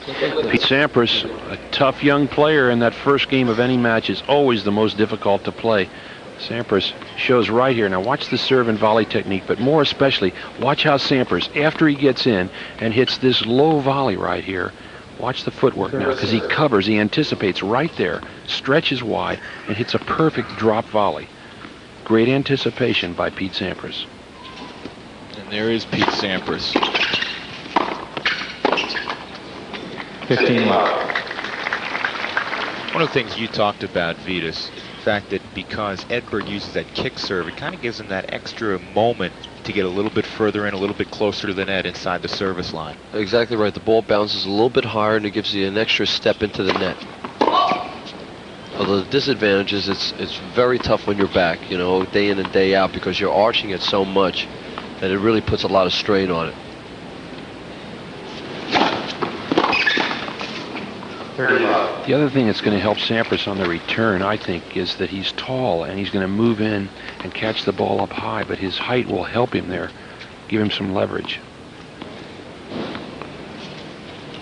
Pete Sampras, a tough young player, in that first game of any match is always the most difficult to play. Sampras shows right here. Now watch the serve and volley technique, but more especially, watch how Sampras, after he gets in and hits this low volley right here, watch the footwork now, because he covers, he anticipates right there, stretches wide, and hits a perfect drop volley. Great anticipation by Pete Sampras. And there is Pete Sampras. 15 left. One of the things you talked about, Vitas, the fact that because Edberg uses that kick serve, it kind of gives him that extra moment to get a little bit further in, a little bit closer to the net inside the service line. Exactly right. The ball bounces a little bit higher and it gives you an extra step into the net. Although the disadvantage is it's very tough when you're back, you know, day in and day out, because you're arching it so much that it really puts a lot of strain on it. The other thing that's going to help Sampras on the return, I think, is that he's tall and he's going to move in and catch the ball up high, but his height will help him there, give him some leverage.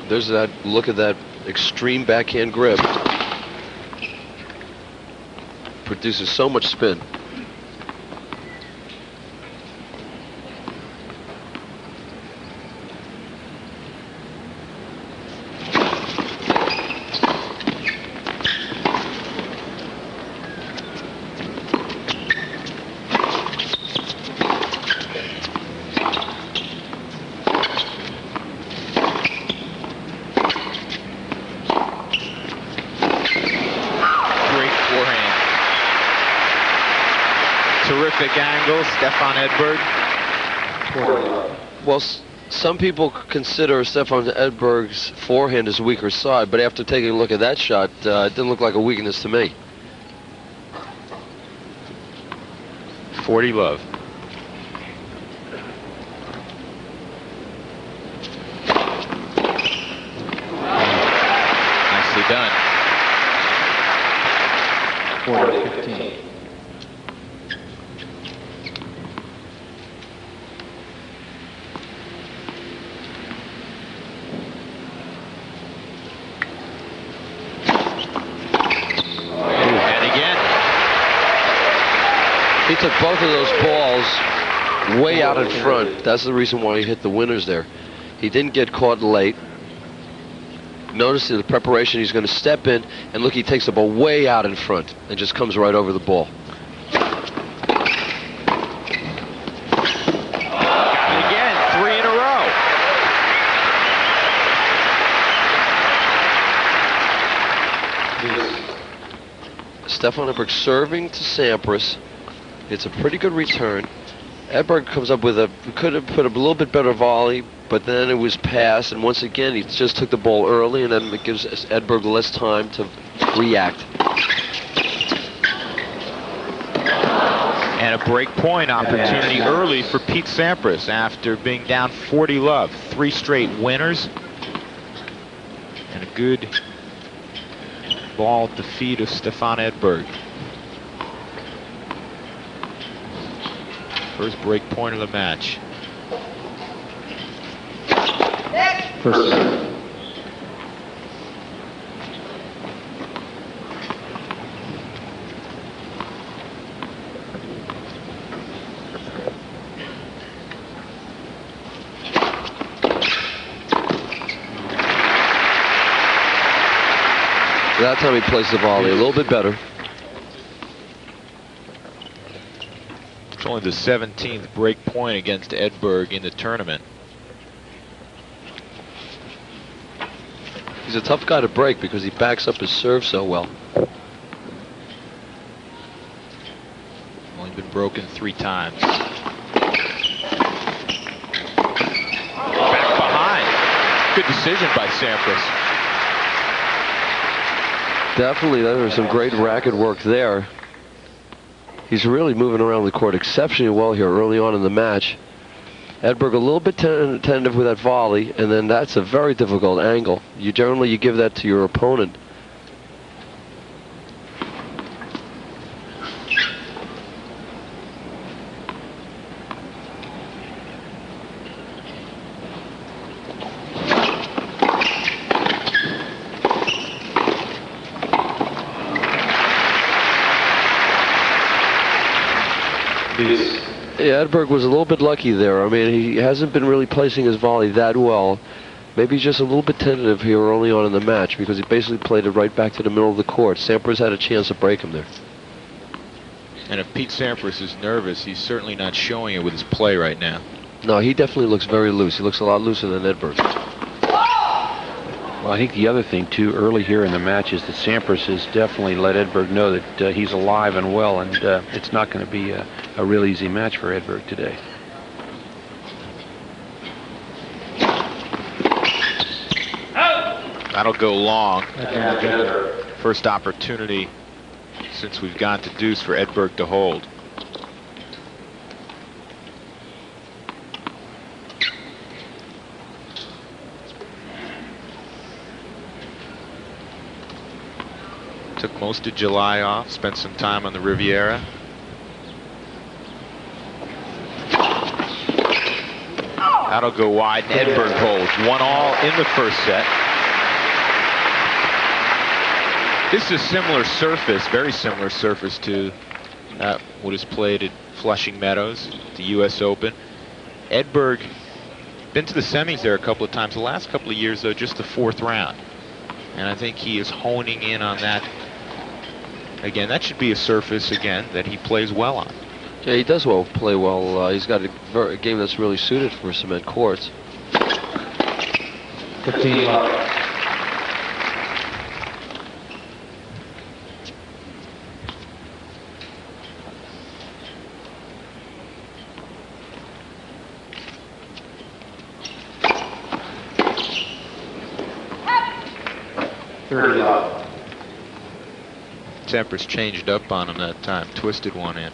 There's that, look at that extreme backhand grip. Produces so much spin. Terrific angle, Stefan Edberg. Well, some people consider Stefan Edberg's forehand his weaker side, but after taking a look at that shot, it didn't look like a weakness to me. 40 love. Nicely done. 40-15. He took both of those balls way out in front. That's the reason why he hit the winners there. He didn't get caught late. Notice in the preparation he's going to step in, and look, he takes the ball way out in front and just comes right over the ball. Got it again, 3 in a row. Stefan Edberg serving to Sampras. It's a pretty good return. Edberg comes up with could have put a little bit better volley, but then it was passed, and once again he just took the ball early, and then it gives Edberg less time to react. And a break point opportunity early for Pete Sampras after being down 40 love. 3 straight winners. And a good ball at the feet of Stefan Edberg. First break point of the match. First. That time he plays the volley a little bit better. It's only the 17th break point against Edberg in the tournament. He's a tough guy to break because he backs up his serve so well. Only been broken 3 times. Back behind. Good decision by Sampras. Definitely, there was some great racket work there. He's really moving around the court exceptionally well here early on in the match. Edberg a little bit tentative with that volley, and then that's a very difficult angle. You generally give that to your opponent. deuce. Yeah, Edberg was a little bit lucky there. I mean, he hasn't been really placing his volley that well. Maybe he's just a little bit tentative here early on in the match because he basically played it right back to the middle of the court. Sampras had a chance to break him there. And if Pete Sampras is nervous, he's certainly not showing it with his play right now. No, he definitely looks very loose. He looks a lot looser than Edberg. Well, I think the other thing, too, early here in the match is that Sampras has definitely let Edberg know that he's alive and well, and it's not going to be a real easy match for Edberg today. That'll go long. First opportunity since we've gone to deuce for Edberg to hold. Took most of July off, spent some time on the Riviera. That'll go wide, and Edberg holds. 1-all in the first set. This is a similar surface, very similar surface to what is played at Flushing Meadows, the U.S. Open. Edberg, been to the semis there a couple of times. The last couple of years, though, just the 4th round. And I think he is honing in on that. Again, that should be a surface, again, that he plays well on. Yeah, he does play well. He's got a game that's really suited for cement courts. 15 love. Sampras changed up on him that time, twisted one in.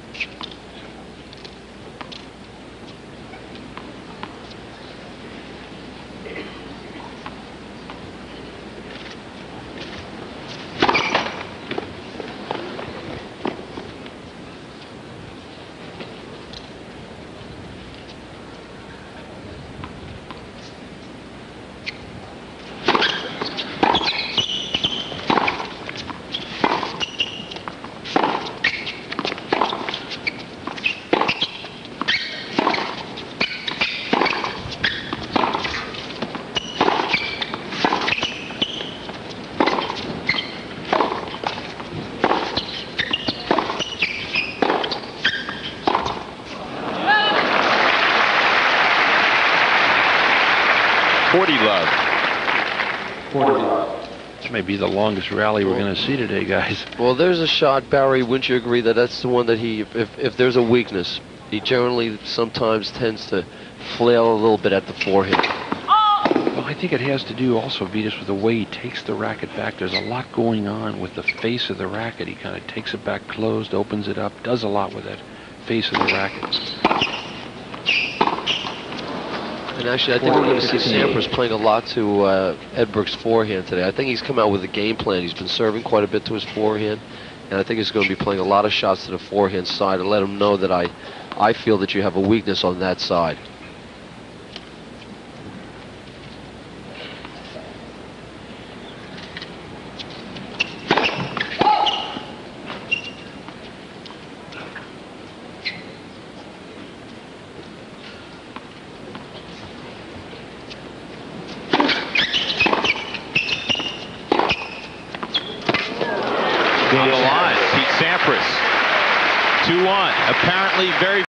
This may be the longest rally we're going to see today, guys. Well, there's a shot, Barry. Wouldn't you agree that that's the one that he, if there's a weakness, he generally sometimes tends to flail a little bit at the forehand. Well, I think it has to do also, Vitas, with the way he takes the racket back. There's a lot going on with the face of the racket. He kind of takes it back closed, opens it up, does a lot with that face of the racket. And actually, I think we're going to see Sampras playing a lot to Edberg's forehand today. I think he's come out with a game plan. He's been serving quite a bit to his forehand, and I think he's going to be playing a lot of shots to the forehand side and let him know that I feel that you have a weakness on that side. Line, Pete Sampras, 2-1. Apparently very